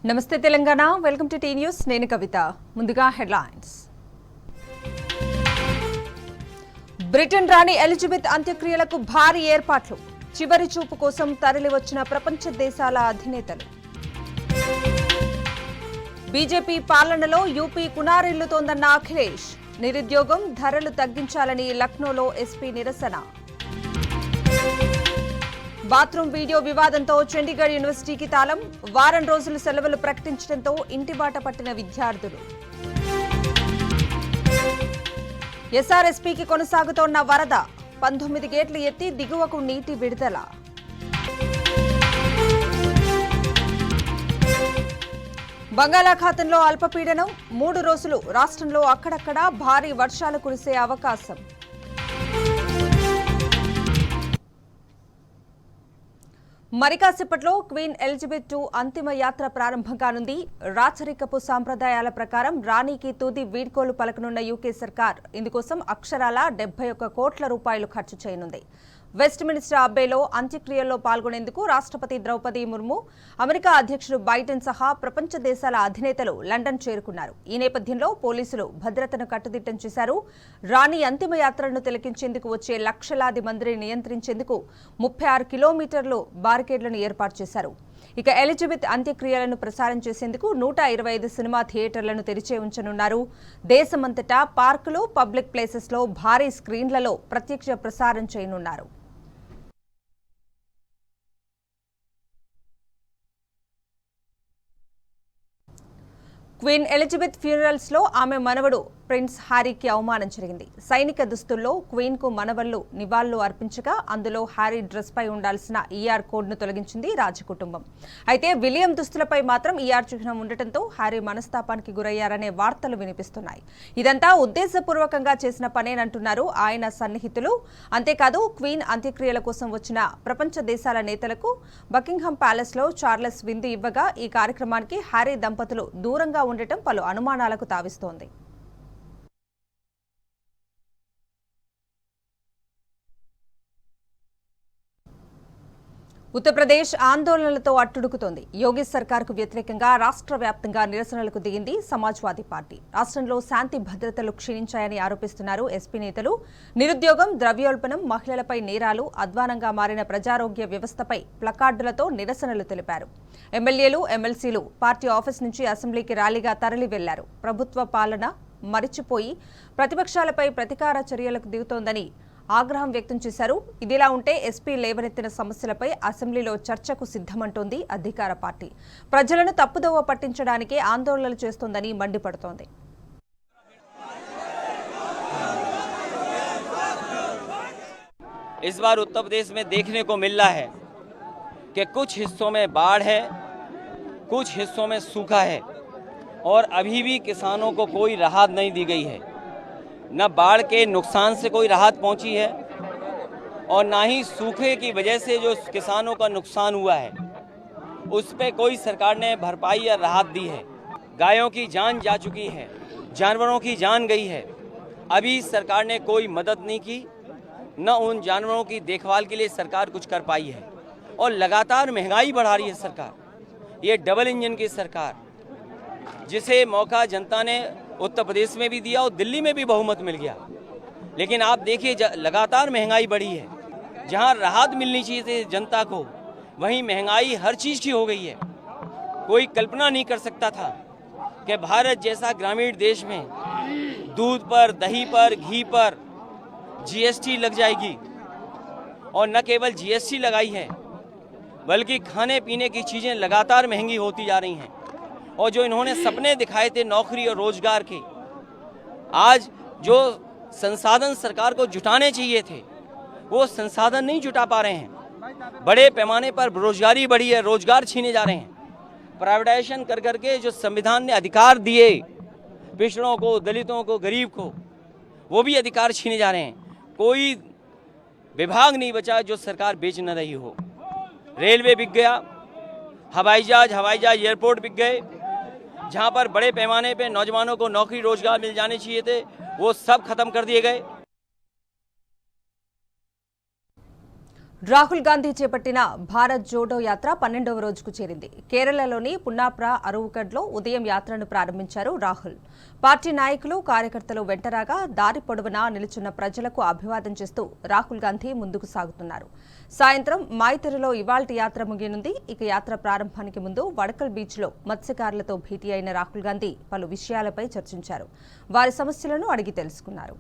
నమస్తే Telangana welcome to T news నేను కవిత ముందుగా హెడ్లైన్స్ బ్రిటన్ రాణి ఎలిజబెత్ అంత్యక్రియలకు భారీ ఏర్పాట్లు చివరి చూపు కోసం తరలివచ్చిన ప్రపంచ దేశాల అధినేతలు బీజేపీ పాలనలో యూపీ కునారిల్లుతోందన్న అఖిలేష్ నిరుద్యోగం ధరలు తగ్గించాలని లక్నోలో ఎస్పీ నిరసన బాత్రూమ్ వీడియో వివాదంతో చండీగఢ్ యూనివర్సిటీకి తాళం వారం రోజులు సెలవులు ప్రకటించడంతో ఇంటిబాట పట్టిన విద్యార్థులు ఎస్ఆర్ఎస్పీకి కొనసాగుతోన్న వరద 19 గేట్లు ఎత్తి దిగువకు నీటి విడుదల బంగాళాఖాతంలో అల్పపీడనం 3 రోజులు రాష్ట్రంలో అక్కడక్కడా భారీ వర్షాలు కురిసే అవకాశం మరికాసేపట్లో క్వీన్ ఎలిజబెత్ II అంతిమ యాత్ర ప్రారంభం కానుంది. రాచరికపు సాంప్రదాయాల ప్రకారం రాణికి తుది వీడ్కోలు పలకనున్న యూకే సర్కార్ ఇందుకోసం అక్షరాల 71 కోట్ల రూపాయలు ఖర్చు చేయనుంది. వెస్ట్ మినిస్టర్ అబ్బేలో అంత్యక్రియల్లో పాల్గొనేందుకు రాష్ట్రపతి ద్రౌపది ముర్ము, అమెరికా అధ్యక్షుడు బైడెన్ సహా ప్రపంచ దేశాల అధినేతలు లండన్ చేరుకున్నారు. ఈ నేపథ్యంలో పోలీసులు భద్రతను కట్టుదిట్టం చేశారు. రాణి అంతిమ యాత్రను తిలకించేందుకు వచ్చే లక్షలాది మందిని నియంత్రించేందుకు 36 కిలోమీటర్లు బారికేడ్లను ఏర్పాటు చేశారు. ఇక ఎలిజబెత్ అంత్యక్రియలను ప్రసారం చేసేందుకు 125 సినిమా థియేటర్లను తెరిచే ఉంచనున్నారు. దేశమంతటా పార్కులు, పబ్లిక్ ప్లేసెస్లో భారీ స్క్రీన్లలో ప్రత్యక్ష ప్రసారం చేయనున్నారు. క్వీన్ ఎలిజబెత్ ఫ్యూనరల్స్ లో ఆమె మనవడు ప్రిన్స్ హ్యారీకి అవమానం జరిగింది. సైనిక దుస్తుల్లో క్వీన్ కు మనవళ్లు నివాళులు అర్పించగా అందులో హ్యారీ డ్రెస్ పై ఉండాల్సిన ఈఆర్ కోడ్ ను తొలగించింది రాజకుటుంబం. అయితే విలియం దుస్తులపై మాత్రం ఈఆర్ చిహ్నం ఉండటంతో హ్యారీ మనస్తాపానికి గురయ్యారనే వార్తలు వినిపిస్తున్నాయి. ఇదంతా ఉద్దేశపూర్వకంగా చేసిన పనేనంటున్నారు ఆయన సన్నిహితులు. అంతేకాదు క్వీన్ అంత్యక్రియల కోసం వచ్చిన ప్రపంచ దేశాల నేతలకు బకింగ్హామ్ ప్యాలెస్ లో చార్లెస్ విందు ఇవ్వగా ఈ కార్యక్రమానికి హ్యారీ దంపతులు దూరంగా ఉండటం పలు అనుమానాలకు తావిస్తోంది. ఉత్తరప్రదేశ్ ఆందోళనలతో అట్టుడుకుతోంది. యోగి సర్కార్కు వ్యతిరేకంగా రాష్ట్ర వ్యాప్తంగా నిరసనలకు దిగింది సమాజ్వాదీ పార్టీ. రాష్ట్రంలో శాంతి భద్రతలు క్షీణించాయని ఆరోపిస్తున్నారు ఎస్పీ నేతలు. నిరుద్యోగం, ద్రవ్యోల్బణం, మహిళలపై నేరాలు, అధ్వానంగా మారిన ప్రజారోగ్య వ్యవస్థపై ప్లకార్డులతో నిరసనలు తెలిపారు. ఎమ్మెల్యేలు, ఎమ్మెల్సీలు పార్టీ ఆఫీస్ నుంచి అసెంబ్లీకి ర్యాలీగా తరలి వెళ్లారు. ప్రభుత్వ పాలన మరిచిపోయి ప్రతిపక్షాలపై ప్రతీకార చర్యలకు దిగుతోందని ఆగ్రహం వ్యక్తం చేశారు. ఇదిలా ఉంటే ఎస్పీ లేవనెత్తిన సమస్యలపై అసెంబ్లీలో చర్చకు సిద్ధమంటోంది అధికార పార్టీ. ప్రజలను తప్పుదోవ పట్టించడానికే ఆందోళనలు చేస్తోందని మండిపడుతోంది. इस बार उत्तर प्रदेश में देखने को मिल रहा है कि कुछ हिस्सों में बाढ़ है, कुछ हिस्सों में सूखा है और अभी भी किसानों को कोई राहत नहीं दी गई है। न बाढ़ के नुकसान से कोई राहत पहुंची है और ना ही सूखे की वजह से जो किसानों का नुकसान हुआ है उस पे कोई सरकार ने भरपाई या राहत दी है। गायों की जान जा चुकी है, जानवरों की जान गई है, अभी सरकार ने कोई मदद नहीं की, न उन जानवरों की देखभाल के लिए सरकार कुछ कर पाई है और लगातार महंगाई बढ़ा रही है सरकार। ये डबल इंजन की सरकार, जिसे मौका जनता ने उत्तर प्रदेश में भी दिया और दिल्ली में भी बहुमत मिल गया, लेकिन आप देखिए लगातार महंगाई बढ़ी है। जहां राहत मिलनी चाहिए थी जनता को, वहीं महंगाई हर चीज़ की हो गई है। कोई कल्पना नहीं कर सकता था कि भारत जैसा ग्रामीण देश में दूध पर, दही पर, घी पर जीएसटी लग जाएगी और न केवल जीएसटी लगाई है बल्कि खाने पीने की चीज़ें लगातार महंगी होती जा रही हैं। और जो इन्होंने सपने दिखाए थे नौकरी और रोजगार के, आज जो संसाधन सरकार को जुटाने चाहिए थे वो संसाधन नहीं जुटा पा रहे हैं। बड़े पैमाने पर बेरोजगारी बढ़ी है, रोजगार छीने जा रहे हैं। प्राइवेटाइजेशन कर करके जो संविधान ने अधिकार दिए पिछड़ों को, दलितों को, गरीब को, वो भी अधिकार छीने जा रहे हैं। कोई विभाग नहीं बचा जो सरकार बेच न रही हो। रेलवे बिक गया, हवाई जहाज एयरपोर्ट बिक गए। जहां पर बड़े पैमाने पे नौजवानों को नौकरी रोजगार मिल जाने चाहिए थे वो सब खत्म कर दिए गए। రాహుల్ గాంధీ చేపట్టిన భారత్ జోడో యాత్ర 12వ రోజుకు చేరింది. కేరళలోని పున్నాప్ర అరువుగడ్లో ఉదయం యాత్రను ప్రారంభించారు రాహుల్. పార్టీ నాయకులు, కార్యకర్తలు వెంటరాగా దారి పొడవునా నిలుచున్న ప్రజలకు అభివాదం చేస్తూ రాహుల్ గాంధీ ముందుకు సాగుతున్నారు. సాయంత్రం మాయితెరలో ఇవాల్టి యాత్ర ముగియనుంది. ఇక యాత్ర ప్రారంభానికి ముందు వడకల్ బీచ్లో మత్స్యకారులతో భేటీ అయిన రాహుల్ గాంధీ పలు విషయాలపై చర్చించారు. వారి సమస్యలను అడిగి తెలుసుకున్నారు.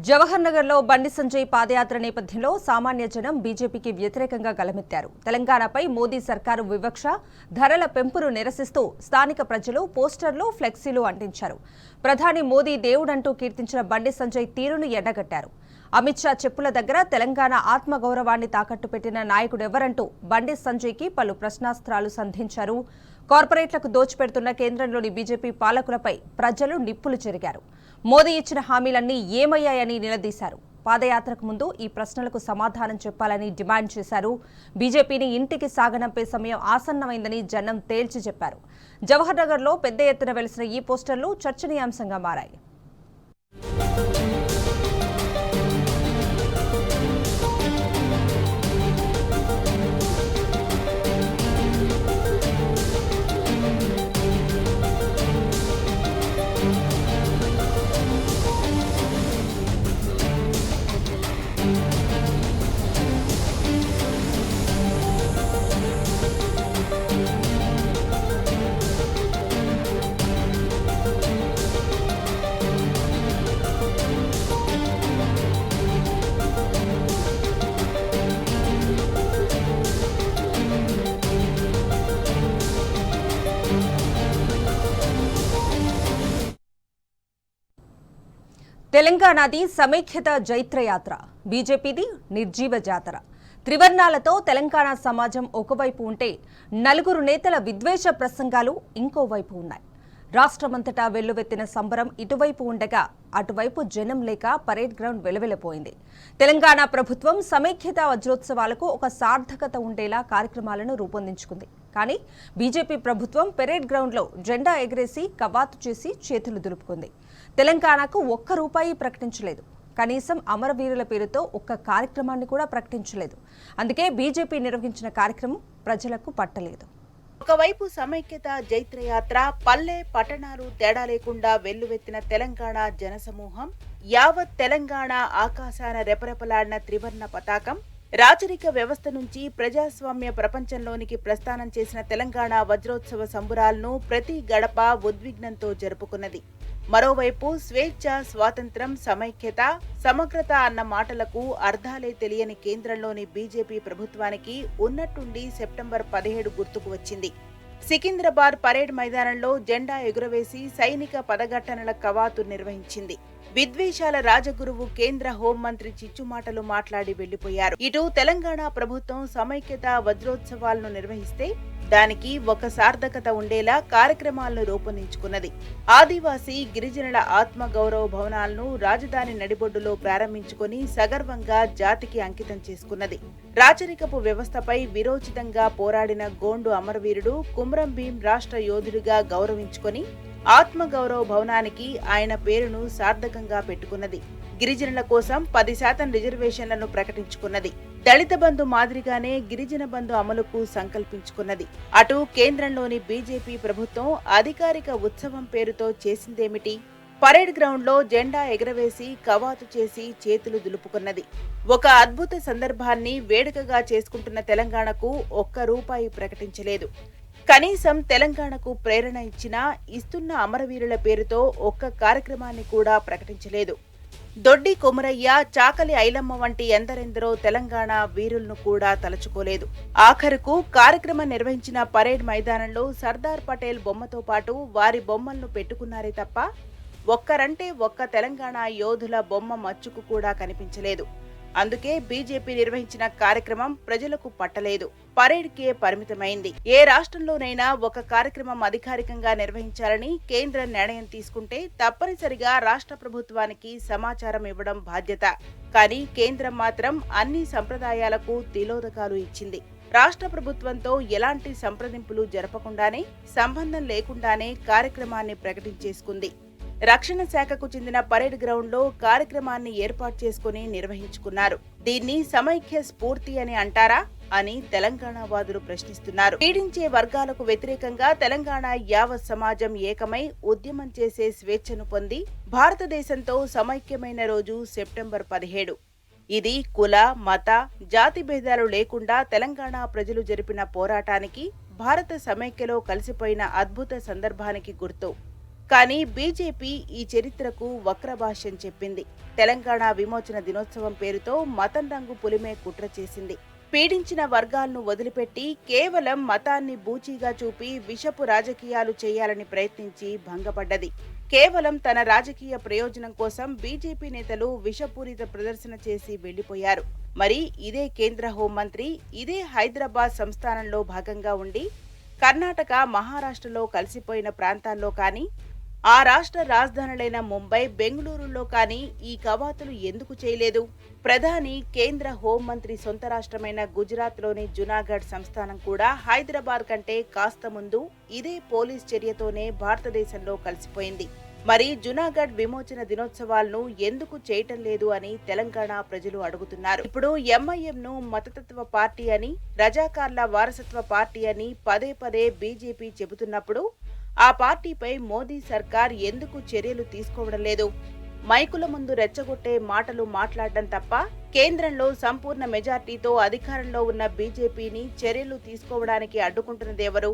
జవహర్ నగర్లో బండి సంజయ్ పాదయాత్ర నేపథ్యంలో సామాన్య జనం బీజేపీకి వ్యతిరేకంగా గలమెత్తారు. తెలంగాణపై మోదీ సర్కారు వివక్ష, ధరల పెంపును నిరసిస్తూ స్థానిక ప్రజలు పోస్టర్లు, ఫ్లెక్సీలు అంటించారు. ప్రధాని మోదీ దేవుడంటూ కీర్తించిన బండి సంజయ్ తీరును ఎండగట్టారు. అమిత్ షా చెప్పుల దగ్గర తెలంగాణ ఆత్మగౌరవాన్ని తాకట్టు పెట్టిన నాయకుడెవరంటూ బండి సంజయ్కి పలు ప్రశ్నాస్త్రాలు సంధించారు. కార్పొరేట్లకు దోచిపెడుతున్న కేంద్రంలోని బీజేపీ పాలకులపై ప్రజలు నిప్పులు చెరిగారు. మోదీ ఇచ్చిన హామీలన్నీ ఏమయ్యాయని నిలదీశారు. పాదయాత్రకు ముందు ఈ ప్రశ్నలకు సమాధానం చెప్పాలని డిమాండ్ చేశారు. బీజేపీని ఇంటికి సాగనంపే సమయం ఆసన్నమైందని జనం తేల్చి చెప్పారు. జవహర్ నగర్లో పెద్ద ఎత్తున వెలిసిన ఈ పోస్టర్లు చర్చనీయాంశంగా మారాయి. తెలంగాణది సమైక్యత జైత్రయాత్ర, బీజేపీది నిర్జీవ జాతర. త్రివర్ణాలతో తెలంగాణ సమాజం ఒకవైపు ఉంటే, నలుగురు నేతల విద్వేష ప్రసంగాలు ఇంకోవైపు ఉన్నాయి. రాష్ట్రమంతటా వెల్లువెత్తిన సంబరం ఇటువైపు ఉండగా, అటువైపు జనం లేక పరేడ్ గ్రౌండ్ వెలువెలపోయింది. తెలంగాణ ప్రభుత్వం సమైక్యత వజ్రోత్సవాలకు ఒక సార్థకత ఉండేలా కార్యక్రమాలను రూపొందించుకుంది. కానీ బీజేపీ ప్రభుత్వం పరేడ్ గ్రౌండ్లో జెండా ఎగరేసి కవాతు చేసి చేతులు దులుపుకుంది. తెలంగాణకు ఒక్క రూపాయి ప్రకటించలేదు. కనీసం అమరవీరుల పేరుతో ఒక్క కార్యక్రమాన్ని కూడా ప్రకటించలేదు. అందుకే బీజేపీ నిర్వహించిన కార్యక్రమం ప్రజలకు పట్టలేదు. ఒకవైపు సమైక్యత జైత్రయాత్ర, పల్లె పట్టణాలు తేడా లేకుండా వెల్లువెత్తిన తెలంగాణ జనసమూహం, యావత్ తెలంగాణ ఆకాశాన రెపరెపలాడిన త్రివర్ణ పతాకం, రాచరిక వ్యవస్థ నుంచి ప్రజాస్వామ్య ప్రపంచంలోనికి ప్రస్థానం చేసిన తెలంగాణ వజ్రోత్సవ సంబురాలను ప్రతి గడప ఉద్విగ్నంతో జరుపుకున్నది. మరోవైపు స్వేచ్ఛ, స్వాతంత్రం, సమైక్యత, సమగ్రత అన్న మాటలకు అర్థాలే తెలియని కేంద్రంలోని బీజేపీ ప్రభుత్వానికి ఉన్నట్టుండి సెప్టెంబర్ 17 గుర్తుకు వచ్చింది. సికింద్రాబాద్ పరేడ్ మైదానంలో జెండా ఎగురవేసి సైనిక పదఘట్టనల కవాతు నిర్వహించింది. విద్వేషాల రాజగురువు కేంద్ర హోంమంత్రి చిచ్చుమాటలు మాట్లాడి వెళ్లిపోయారు. ఇటు తెలంగాణ ప్రభుత్వం సమైక్యత వజ్రోత్సవాలను నిర్వహిస్తే దానికి ఒక సార్థకత ఉండేలా కార్యక్రమాలను రూపొందించుకున్నది. ఆదివాసీ, గిరిజనుల ఆత్మ గౌరవ భవనాలను రాజధాని నడిబొడ్డులో ప్రారంభించుకుని సగర్వంగా జాతికి అంకితం చేసుకున్నది. రాచరికపు వ్యవస్థపై విరోచితంగా పోరాడిన గోండు అమరవీరుడు కుమ్రం భీం రాష్ట్ర యోధుడిగా గౌరవించుకొని ఆత్మగౌరవ భవనానికి ఆయన పేరును సార్థకంగా పెట్టుకున్నది. గిరిజనుల కోసం 10% రిజర్వేషన్లను ప్రకటించుకున్నది. దళిత బంధు మాదిరిగానే గిరిజన బంధు అమలుకు సంకల్పించుకున్నది. అటు కేంద్రంలోని బీజేపీ ప్రభుత్వం అధికారిక ఉత్సవం పేరుతో చేసిందేమిటి? పరేడ్ గ్రౌండ్లో జెండా ఎగరవేసి కవాతు చేసి చేతులు దులుపుకున్నది. ఒక అద్భుత సందర్భాన్ని వేడుకగా చేసుకుంటున్న తెలంగాణకు ఒక్క రూపాయి ప్రకటించలేదు. కనీసం తెలంగాణకు ప్రేరణ ఇస్తున్న అమరవీరుల పేరుతో ఒక్క కార్యక్రమాన్ని కూడా ప్రకటించలేదు. దొడ్డి కొమరయ్య, చాకలి ఐలమ్మ వంటి ఎందరెందరో తెలంగాణ వీరులను కూడా తలుచుకోలేదు. ఆఖరుకు కార్యక్రమం నిర్వహించిన పరేడ్ మైదానంలో సర్దార్ పటేల్ బొమ్మతో పాటు వారి బొమ్మలను పెట్టుకున్నారే తప్ప ఒక్కరంటే ఒక్క తెలంగాణ యోధుల బొమ్మ మచ్చుకు కూడా కనిపించలేదు. అందుకే బీజేపీ నిర్వహించిన కార్యక్రమం ప్రజలకు పట్టలేదు, పరేడ్కే పరిమితమైంది. ఏ రాష్ట్రంలోనైనా ఒక కార్యక్రమం అధికారికంగా నిర్వహించాలని కేంద్రం నిర్ణయం తీసుకుంటే తప్పనిసరిగా రాష్ట్ర ప్రభుత్వానికి సమాచారం ఇవ్వడం బాధ్యత. కానీ కేంద్రం మాత్రం అన్ని సంప్రదాయాలకు తిలోదకాలు ఇచ్చింది. రాష్ట్ర ప్రభుత్వంతో ఎలాంటి సంప్రదింపులు జరపకుండానే, సంబంధం లేకుండానే కార్యక్రమాన్ని ప్రకటించేసుకుంది. రక్షణ శాఖకు చెందిన పరేడ్ గ్రౌండ్ లో కార్యక్రమాన్ని ఏర్పాటు చేసుకుని నిర్వహించుకున్నారు. దీన్ని సమైక్య స్ఫూర్తి అని అంటారా అని తెలంగాణ వాదులు ప్రశ్నిస్తున్నారు. పీడించే వర్గాలకు వ్యతిరేకంగా తెలంగాణ యావత్ సమాజం ఏకమై ఉద్యమం చేసే స్వేచ్ఛను పొంది భారతదేశంతో సమైక్యమైన రోజు సెప్టెంబర్ 17. ఇది కుల, మత, జాతి భేదాలు లేకుండా తెలంగాణ ప్రజలు జరిపిన పోరాటానికి, భారత సమైక్యలో కలిసిపోయిన అద్భుత సందర్భానికి గుర్తు. కానీ బీజేపీ ఈ చరిత్రకు వక్రభాష్యం చెప్పింది. తెలంగాణ విమోచన దినోత్సవం పేరుతో మతం రంగు పులిమే కుట్ర చేసింది. పీడించిన వర్గాలను వదిలిపెట్టి కేవలం మతాన్ని బూచీగా చూపి విషపు రాజకీయాలు చేయాలని ప్రయత్నించి భంగపడ్డది. కేవలం తన రాజకీయ ప్రయోజనం కోసం బీజేపీ నేతలు విషపూరిత ప్రదర్శన చేసి వెళ్లిపోయారు. మరి ఇదే కేంద్ర హోంమంత్రి ఇదే హైదరాబాద్ సంస్థానంలో భాగంగా ఉండి కర్ణాటక, మహారాష్ట్రలో కలిసిపోయిన ప్రాంతాల్లో కానీ, ఆ రాష్ట్ర రాజధానులైన ముంబై, బెంగళూరులో కానీ ఈ కవాతులు ఎందుకు చేయలేదు? ప్రధాని, కేంద్ర హోంమంత్రి సొంత రాష్ట్రమైన గుజరాత్లోని జునాగఢ్ సంస్థానం కూడా హైదరాబాద్ కంటే కాస్త ముందు ఇదే పోలీస్ చర్యతోనే భారతదేశంలో కలిసిపోయింది. మరి జునాగఢ్ విమోచన దినోత్సవాలను ఎందుకు చేయటం లేదు అని తెలంగాణ ప్రజలు అడుగుతున్నారు. ఇప్పుడు ఎంఐఎంను మతతత్వ పార్టీ అని, రజాకార్ల వారసత్వ పార్టీ అని పదే పదే బీజేపీ చెబుతున్నప్పుడు ఆ పార్టీపై మోదీ సర్కార్ ఎందుకు చర్యలు తీసుకోవడం లేదు? మైకుల ముందు రెచ్చగొట్టే మాటలు మాట్లాడడం తప్ప కేంద్రంలో సంపూర్ణ మెజార్టీతో అధికారంలో ఉన్న బీజేపీని చర్యలు తీసుకోవడానికి అడ్డుకుంటున్నదెవరు?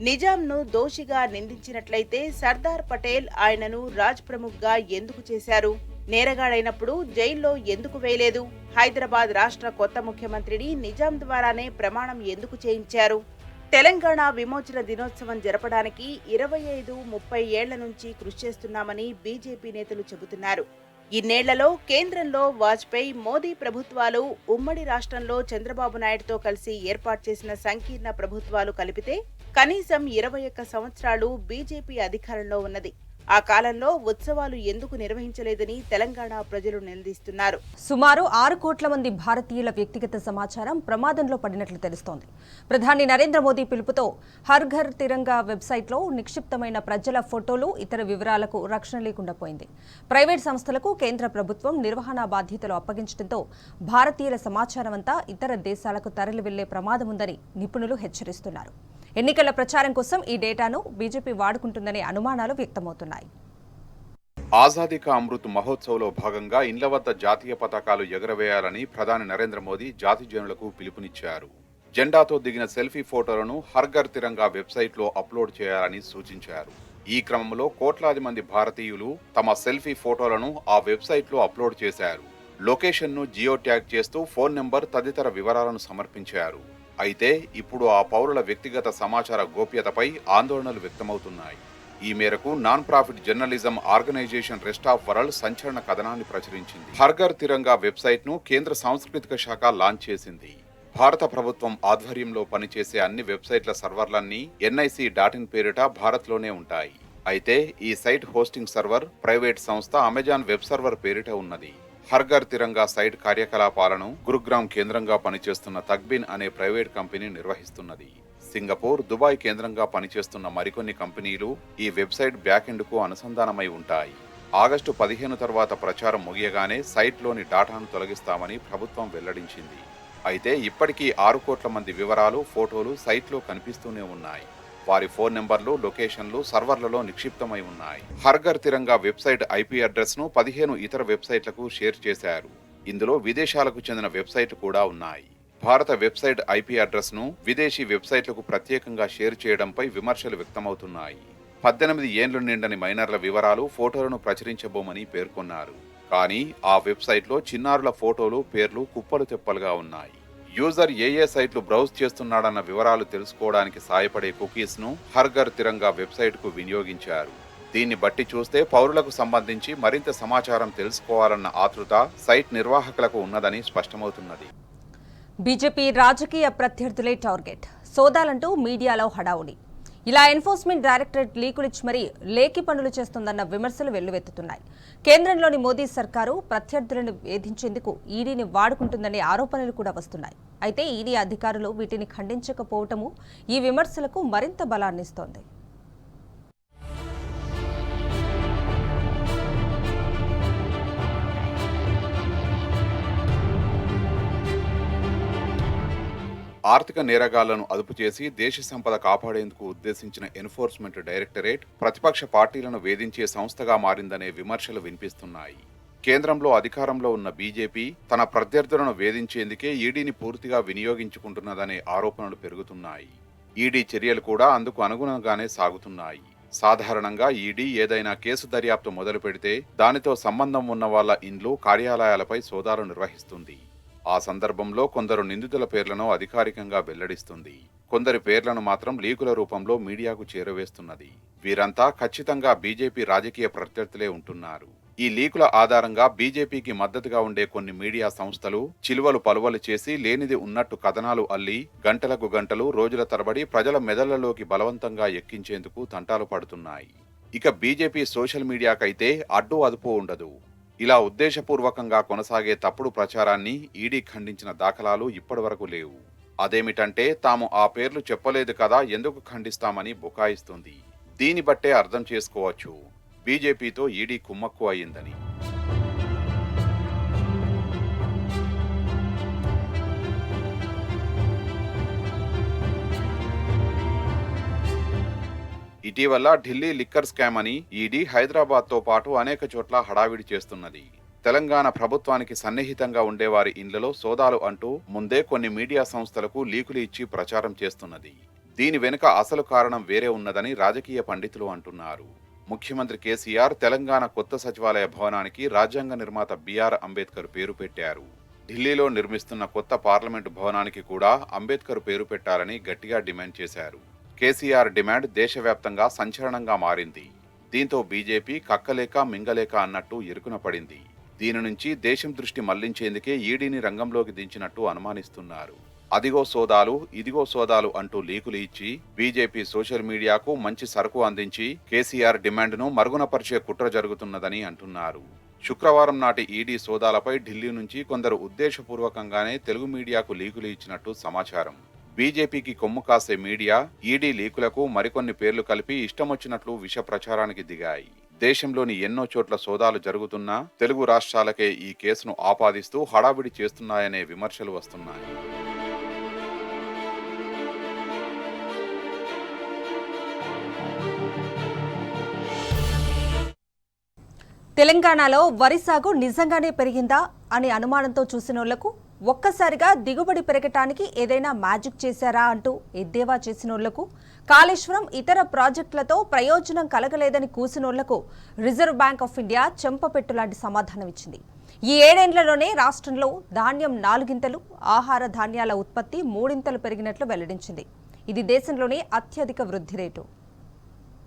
నిజాంను దోషిగా నిందించినట్లయితే సర్దార్ పటేల్ ఆయనను రాజ్ ప్రముఖ్ గా ఎందుకు చేశారు? నేరగాడైనప్పుడు జైల్లో ఎందుకు వేయలేదు? హైదరాబాద్ రాష్ట్ర కొత్త ముఖ్యమంత్రిని నిజాం ద్వారానే ప్రమాణం ఎందుకు చేయించారు? తెలంగాణ విమోచన దినోత్సవం జరపడానికి 25-30 ఏళ్ల నుంచి కృషి చేస్తున్నామని బీజేపీ నేతలు చెబుతున్నారు. ఇన్నేళ్లలో కేంద్రంలో వాజ్పేయి, మోదీ ప్రభుత్వాలు, ఉమ్మడి రాష్ట్రంలో చంద్రబాబు నాయుడుతో కలిసి ఏర్పాటు చేసిన సంకీర్ణ ప్రభుత్వాలు కలిపితే కనీసం 21 సంవత్సరాలు బీజేపీ అధికారంలో ఉన్నది. ఆ కాలంలో ఉత్సవాలు ఎందుకు నిర్వహించలేదని తెలంగాణ ప్రజలు నిలదీస్తున్నారు. సుమారు 6 కోట్ల మంది భారతీయుల వ్యక్తిగత సమాచారం ప్రమాదంలో పడినట్లు తెలుస్తోంది. ప్రధాని నరేంద్ర మోదీ పిలుపుతో హర్ ఘర్ తిరంగా వెబ్సైట్లో నిక్షిప్తమైన ప్రజల ఫోటోలు, ఇతర వివరాలకు రక్షణ లేకుండా పోయింది. ప్రైవేట్ సంస్థలకు కేంద్ర ప్రభుత్వం నిర్వహణ బాధ్యతలు అప్పగించడంతో భారతీయుల సమాచారం అంతా ఇతర దేశాలకు తరలి వెళ్లే ప్రమాదం ఉందని నిపుణులు హెచ్చరిస్తున్నారు. ఎన్నికల ప్రచారం కోసం ఈ డేటాను బీజేపీ వాడుకుంటుందనే అనుమానాలు వ్యక్తమవుతున్నాయి. ఆజాదీ కా అమృత్ మహోత్సవ్లో భాగంగా ఇండ్ల వద్ద జాతీయ పతాకాలు ఎగురవేయాలని ప్రధాని నరేంద్ర మోదీ జాతిజనులకు పిలుపునిచ్చారు. జెండాతో దిగిన సెల్ఫీ ఫోటోలను హర్ ఘర్ తిరంగా వెబ్సైట్లో అప్లోడ్ చేయాలని సూచించారు. ఈ క్రమంలో కోట్లాది మంది భారతీయులు తమ సెల్ఫీ ఫోటోలను ఆ వెబ్సైట్లో అప్లోడ్ చేశారు. లొకేషన్ను జియో ట్యాగ్ చేస్తూ ఫోన్ నెంబర్ తదితర వివరాలను సమర్పించారు. అయితే ఇప్పుడు ఆ పౌరుల వ్యక్తిగత సమాచార గోప్యతపై ఆందోళనలు వ్యక్తమవుతున్నాయి. ఈ మేరకు non profit journalism organisation Rest of World సంచలన కథనాన్ని ప్రచురించింది. హర్ ఘర్ తిరంగా వెబ్సైట్ ను కేంద్ర సాంస్కృతిక శాఖ లాంచ్ చేసింది. భారత ప్రభుత్వం ఆధ్వర్యంలో పనిచేసే అన్ని వెబ్సైట్ల సర్వర్లన్నీ NIC.in పేరిట భారత్లోనే ఉంటాయి. అయితే ఈ సైట్ హోస్టింగ్ సర్వర్ ప్రైవేట్ సంస్థ అమెజాన్ వెబ్ సర్వర్ పేరిట ఉన్నది. హర్ ఘర్ తిరంగా సైట్ కార్యకలాపాలను గురుగ్రామ్ కేంద్రంగా పనిచేస్తున్న తగ్బిన్ అనే ప్రైవేట్ కంపెనీ నిర్వహిస్తున్నది. సింగపూర్, దుబాయ్ కేంద్రంగా పనిచేస్తున్న మరికొన్ని కంపెనీలు ఈ వెబ్సైట్ బ్యాకెండ్కు అనుసంధానమై ఉంటాయి. ఆగస్టు 15 తర్వాత ప్రచారం ముగియగానే సైట్లోని డాటాను తొలగిస్తామని ప్రభుత్వం వెల్లడించింది. అయితే ఇప్పటికీ 6 కోట్ల మంది వివరాలు, ఫోటోలు సైట్లో కనిపిస్తూనే ఉన్నాయి. వారి ఫోన్ నెంబర్లు, లొకేషన్లు సర్వర్లలో నిక్షిప్తమై ఉన్నాయి. Har Ghar Tiranga website IP address ను 15 ఇతర వెబ్సైట్లకు షేర్ చేశారు. ఇందులో విదేశాలకు చెందిన వెబ్సైట్లు కూడా ఉన్నాయి. భారత వెబ్సైట్ IP అడ్రస్ ను విదేశీ వెబ్సైట్లకు ప్రత్యేకంగా షేర్ చేయడంపై విమర్శలు వ్యక్తమవుతున్నాయి. 18 ఏండ్లు నిండని మైనర్ల వివరాలు, ఫోటోలను ప్రచురించబోమని పేర్కొన్నారు. కానీ ఆ వెబ్సైట్లో చిన్నారుల ఫోటోలు, పేర్లు కుప్పలు తెప్పలుగా ఉన్నాయి. యూజర్ ఏ సైట్లు బ్రౌజ్ చేస్తున్నాడన్న వివరాలు తెలుసుకోవడానికి సాయపడే కుకీస్ ను హర్ ఘర్ తిరంగా వెబ్సైట్ కు వినియోగించారు. దీన్ని బట్టి చూస్తే పౌరులకు సంబంధించి మరింత సమాచారం తెలుసుకోవాలన్న ఆతృత సైట్ నిర్వాహకులకు ఉన్నదని స్పష్టమవుతున్నది. బీజేపీ రాజకీయ ప్రత్యర్థులే టార్గెట్, సోదాలంటూ మీడియాలో హడావుడి. ఇలా ఎన్ఫోర్స్మెంట్ డైరెక్టరేట్ లీకులిచ్చి మరీ లేకి పనులు చేస్తోందన్న విమర్శలు వెల్లువెత్తుతున్నాయి. కేంద్రంలోని మోదీ సర్కారు ప్రత్యర్థులను వేధించేందుకు ఈడీని వాడుకుంటుందనే ఆరోపణలు కూడా వస్తున్నాయి. అయితే ఈడీ అధికారులు వీటిని ఖండించకపోవటము ఈ విమర్శలకు మరింత బలాన్నిస్తోంది. ఆర్థిక నేరగాళ్లను అదుపు చేసి దేశ సంపద కాపాడేందుకు ఉద్దేశించిన ఎన్ఫోర్స్మెంట్ డైరెక్టరేట్ ప్రతిపక్ష పార్టీలను వేధించే సంస్థగా మారిందనే విమర్శలు వినిపిస్తున్నాయి. కేంద్రంలో అధికారంలో ఉన్న బీజేపీ తన ప్రత్యర్థులను వేధించేందుకే ఈడీని పూర్తిగా వినియోగించుకుంటున్నదనే ఆరోపణలు పెరుగుతున్నాయి. ఈడీ చర్యలు కూడా అందుకు అనుగుణంగానే సాగుతున్నాయి. సాధారణంగా ఈడీ ఏదైనా కేసు దర్యాప్తు మొదలు పెడితే దానితో సంబంధం ఉన్న వాళ్ల ఇండ్లు, కార్యాలయాలపై సోదాలు నిర్వహిస్తుంది. ఆ సందర్భంలో కొందరు నిందితుల పేర్లను అధికారికంగా వెల్లడిస్తుంది. కొందరి పేర్లను మాత్రం లీకుల రూపంలో మీడియాకు చేరవేస్తున్నది. వీరంతా ఖచ్చితంగా బీజేపీ రాజకీయ ప్రత్యర్థులే ఉంటున్నారు. ఈ లీకుల ఆధారంగా బీజేపీకి మద్దతుగా ఉండే కొన్ని మీడియా సంస్థలు చిలువలు పలువలు చేసి లేనిది ఉన్నట్టు కథనాలు అల్లి గంటలకు గంటలు, రోజుల తరబడి ప్రజల మెదళ్లలోకి బలవంతంగా ఎక్కించేందుకు తంటాలు పడుతున్నాయి. ఇక బీజేపీ సోషల్ మీడియాకైతే అడ్డు అదుపు ఉండదు. ఇలా ఉద్దేశపూర్వకంగా కొనసాగే తప్పుడు ప్రచారాన్ని ఈడీ ఖండించిన దాఖలాలు ఇప్పటివరకు లేవు. అదేమిటంటే తాము ఆ పేర్లు చెప్పలేదు కదా, ఎందుకు ఖండిస్తామని బుకాయిస్తుంది. దీన్ని బట్టే అర్థం చేసుకోవచ్చు బీజేపీతో ఈడీ కుమ్మక్కు అయిందని. ఇటీవల ఢిల్లీ లిక్కర్ స్కామ్ అని ఈడీ హైదరాబాద్ తో పాటు అనేక చోట్ల హడావిడి చేస్తున్నది. తెలంగాణ ప్రభుత్వానికి సన్నిహితంగా ఉండేవారి ఇండ్లలో సోదాలు అంటూ ముందే కొన్ని మీడియా సంస్థలకు లీకులు ఇచ్చి ప్రచారం చేస్తున్నది. దీని వెనుక అసలు కారణం వేరే ఉన్నదని రాజకీయ పండితులు అంటున్నారు. ముఖ్యమంత్రి కేసీఆర్ తెలంగాణ కొత్త సచివాలయ భవనానికి రాజ్యాంగ నిర్మాత బిఆర్ అంబేద్కర్ పేరు పెట్టారు. ఢిల్లీలో నిర్మిస్తున్న కొత్త పార్లమెంటు భవనానికి కూడా అంబేద్కర్ పేరు పెట్టాలని గట్టిగా డిమాండ్ చేశారు. కేసీఆర్ డిమాండ్ దేశవ్యాప్తంగా సంచలనంగా మారింది. దీంతో బీజేపీ కక్కలేక మింగలేక అన్నట్టు ఇరుకున పడింది. దీని నుంచి దేశం దృష్టి మళ్లించేందుకే ఈడీని రంగంలోకి దించినట్టు అనుమానిస్తున్నారు. అదిగో సోదాలు, ఇదిగో సోదాలు అంటూ లీకులు ఇచ్చి బీజేపీ సోషల్ మీడియాకు మంచి సరుకు అందించి కేసీఆర్ డిమాండ్ను మరుగునపరిచే కుట్ర జరుగుతున్నదని అంటున్నారు. శుక్రవారం నాటి ఈడీ సోదాలపై ఢిల్లీ నుంచి కొందరు ఉద్దేశపూర్వకంగానే తెలుగు మీడియాకు లీకులు ఇచ్చినట్టు సమాచారం. బీజేపీకి కొమ్ము కాసే మీడియా ఈడీ లీకులకు మరికొన్ని పేర్లు కలిపి ఇష్టమొచ్చినట్లు విష ప్రచారానికి దిగాయి. దేశంలోని ఎన్నో చోట్ల సోదాలు జరుగుతున్నా తెలుగు రాష్ట్రాలకే ఈ కేసును ఆపాదిస్తూ హడావిడి చేస్తున్నాయనే విమర్శలు వస్తున్నాయి. తెలంగాణలో వరి సాగు నిజంగానే పెరిగిందా అని అనుమానంతో చూసినోళ్లకు ఒక్కసారిగా దిగుబడి పెరగటానికి ఏదైనా మ్యాజిక్ చేశారా అంటూ ఎద్దేవా చేసినోళ్లకు, కాళేశ్వరం ఇతర ప్రాజెక్టులతో ప్రయోజనం కలగలేదని కూసినోళ్లకు రిజర్వ్ బ్యాంక్ ఆఫ్ ఇండియా చెంపపెట్టు లాంటి సమాధానం ఇచ్చింది. ఈ 7 ఏళ్లలోనే రాష్ట్రంలో ధాన్యం 4 గింతలు, ఆహార ధాన్యాల ఉత్పత్తి 3 ఇంతలు పెరిగినట్లు వెల్లడించింది. ఇది దేశంలోనే అత్యధిక వృద్ధి రేటు.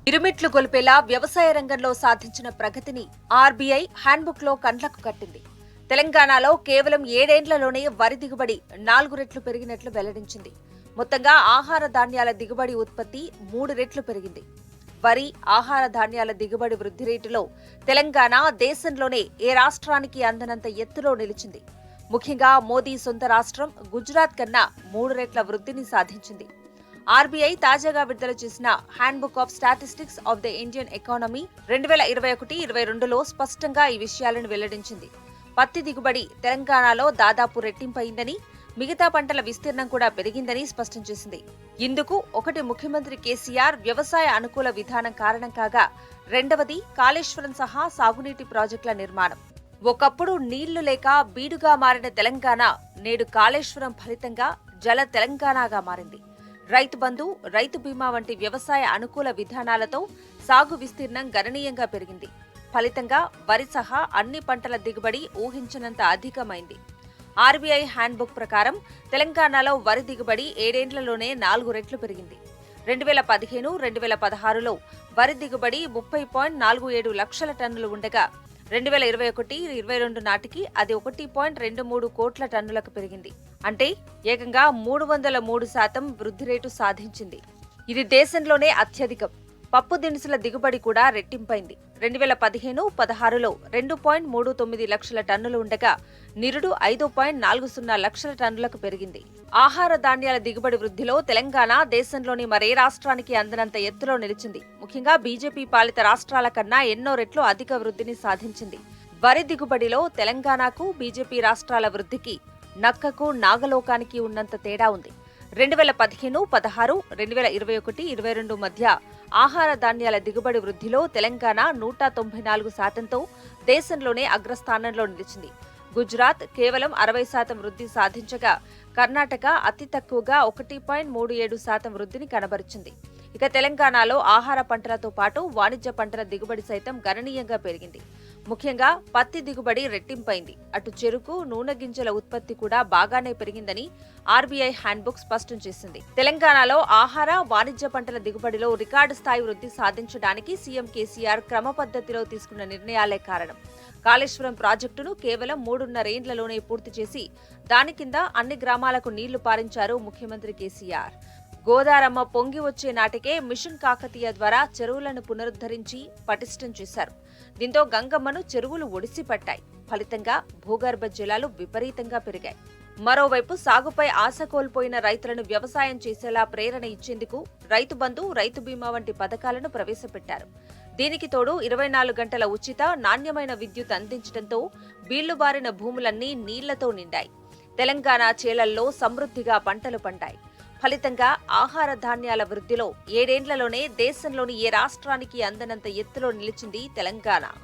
ఇరుమిట్లు గొలిపేలా వ్యవసాయ రంగంలో సాధించిన ప్రగతిని ఆర్బీఐ హ్యాండ్బుక్ లో కండ్లకు కట్టింది. తెలంగాణలో కేవలం 7 ఏళ్లలోనే వరి దిగుబడి 4 రెట్లు పెరిగినట్లు వెల్లడించింది. మొత్తంగా ఆహార ధాన్యాల దిగుబడి ఉత్పత్తి 3 రెట్లు పెరిగింది. వరి, ఆహార ధాన్యాల దిగుబడి వృద్ధి రేటులో తెలంగాణ దేశంలోనే ఏ రాష్ట్రానికి అందనంత ఎత్తులో నిలిచింది. ముఖ్యంగా మోదీ సొంత రాష్ట్రం గుజరాత్ కన్నా 3 రెట్ల వృద్ధిని సాధించింది. ఆర్బీఐ తాజాగా విడుదల చేసిన handbook of statistics of the Indian economy 2021-22లో స్పష్టంగా ఈ విషయాలను వెల్లడించింది. పత్తి దిగుబడి తెలంగాణలో దాదాపు రెట్టింపయిందని, మిగతా పంటల విస్తీర్ణం కూడా పెరిగిందని స్పష్టం చేసింది. ఇందుకు ఒకటి ముఖ్యమంత్రి కేసీఆర్ వ్యవసాయ అనుకూల విధానం కారణం కాగా, రెండవది కాళేశ్వరం సహా సాగునీటి ప్రాజెక్టుల నిర్మాణం. ఒకప్పుడు నీళ్లు లేక బీడుగా మారిన తెలంగాణ నేడు కాళేశ్వరం ఫలితంగా జల తెలంగాణగా మారింది. రైతు బంధు, రైతు బీమా వంటి వ్యవసాయ అనుకూల విధానాలతో సాగు విస్తీర్ణం గణనీయంగా పెరిగింది. ఫలితంగా వరి సహా అన్ని పంటల దిగుబడి ఊహించినంత అధికమైంది. ఆర్బీఐ హ్యాండ్బుక్ ప్రకారం తెలంగాణలో వరి దిగుబడి 7 ఏళ్లలోనే 4 రెట్లు పెరిగింది. 2015-2016లో వరి దిగుబడి 30.47 లక్షల టన్నులు ఉండగా 2021-22 నాటికి అది 1.23 కోట్ల టన్నులకు పెరిగింది. అంటే ఏకంగా 303% వృద్ధి రేటు సాధించింది. ఇది దేశంలోనే అత్యధికం. పప్పు దినుసుల దిగుబడి కూడా రెట్టింపైంది. 2015-16లో 2.39 లక్షల టన్నులు ఉండగా నిరుడు 5.40 లక్షల టన్నులకు పెరిగింది. ఆహార ధాన్యాల దిగుబడి వృద్ధిలో తెలంగాణ దేశంలోని మరే రాష్ట్రానికి అందనంత ఎత్తులో నిలిచింది. ముఖ్యంగా బీజేపీ పాలిత రాష్ట్రాల కన్నా ఎన్నో రెట్లు అధిక వృద్ధిని సాధించింది. వరి దిగుబడిలో తెలంగాణకు బీజేపీ రాష్ట్రాల వృద్ధికి నక్కకు నాగలోకానికి ఉన్నంత తేడా ఉంది. 2015-16, 2021-22 మధ్య ఆహార ధాన్యాల దిగుబడి వృద్ధిలో తెలంగాణ 194%తో దేశంలోనే అగ్రస్థానంలో నిలిచింది. గుజరాత్ కేవలం 60% వృద్ధి సాధించగా కర్ణాటక అతి తక్కువగా 1.37% వృద్ధిని కనబరిచింది. ఇక తెలంగాణలో ఆహార పంటలతో పాటు వాణిజ్య పంటల దిగుబడి సైతం గణనీయంగా పెరిగింది. ముఖ్యంగా పత్తి దిగుబడి రెట్టింపైంది. అటు చెరుకు, నూనె గింజల ఉత్పత్తి కూడా బాగానే పెరిగిందని ఆర్బీఐ హ్యాండ్బుక్ స్పష్టం చేసింది. తెలంగాణలో ఆహార, వాణిజ్య పంటల దిగుబడిలో రికార్డు స్థాయి వృద్ధి సాధించడానికి సీఎం కేసీఆర్ క్రమ పద్ధతిలో తీసుకున్న నిర్ణయాలే కారణం. కాళేశ్వరం ప్రాజెక్టును కేవలం 3.5 ఏండ్లలోనే పూర్తి చేసి దాని కింద అన్ని గ్రామాలకు నీళ్లు పారించారు ముఖ్యమంత్రి కేసీఆర్. గోదారమ్మ పొంగి వచ్చే నాటికే మిషన్ కాకతీయ ద్వారా చెరువులను పునరుద్ధరించి పటిష్టం చేశారు. దీంతో గంగమ్మను చెరువులు ఒడిసిపట్టాయి. ఫలితంగా భూగర్భ జలాలు విపరీతంగా పెరిగాయి. మరోవైపు సాగుపై ఆశ కోల్పోయిన రైతులను వ్యవసాయం చేసేలా ప్రేరణ ఇచ్చేందుకు రైతు బంధు, రైతు బీమా వంటి పథకాలను ప్రవేశపెట్టారు. దీనికి తోడు 24 గంటల ఉచిత, నాణ్యమైన విద్యుత్ అందించడంతో బీళ్లుబారిన భూములన్నీ నీళ్లతో నిండాయి. తెలంగాణ చేలల్లో సమృద్ధిగా పంటలు పండాయి. ఫలితంగా ఆహార ధాన్యాల వృద్ధిలో 7 ఏండ్లలోనే దేశంలోని ఏ రాష్ట్రానికి అందనంత ఎత్తులో నిలిచింది తెలంగాణ.